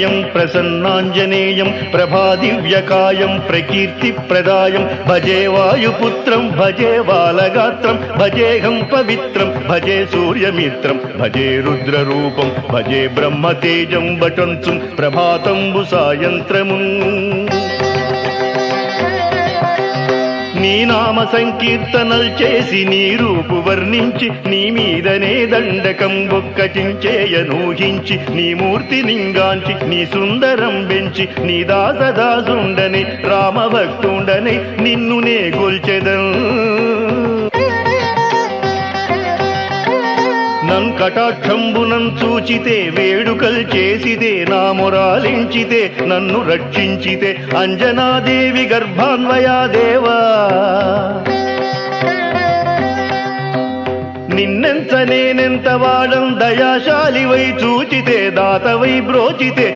ప్రమేయం ప్రసన్నాంజనేయం ప్రభాదివ్యకాయం ప్రకీర్తిప్రదాయం భజే వాయుపుత్రం భజే బాలగాత్రం భజేహం పవిత్రం భజే సూర్యమిత్రం భజే రుద్రరూపం భజే బ్రహ్మతేజం వటంచుం ప్రభాతంబు సాయంత్రము నీ నామ సంకీర్తనల్ చేసి నీ రూపు వర్ణించి నీ మీదనే దండకం ఒక్కటించేయనూహించి నీ మూర్తి నింగాంచి నీ సుందరం బెంచి నీ దాసదాసుండని రామభక్తుండని నిన్ను నే గొల్చెదన్ నన్ కటాక్షంబునం చూచితే వేడుకల్ చేసితే నా మొరాలించితే నన్ను రక్షించితే అంజనాదేవి గర్భాన్వయా దేవా నిన్నెంత నేనెంత వాడం దయాశాలివై చూచితే దాతవై బ్రోచితే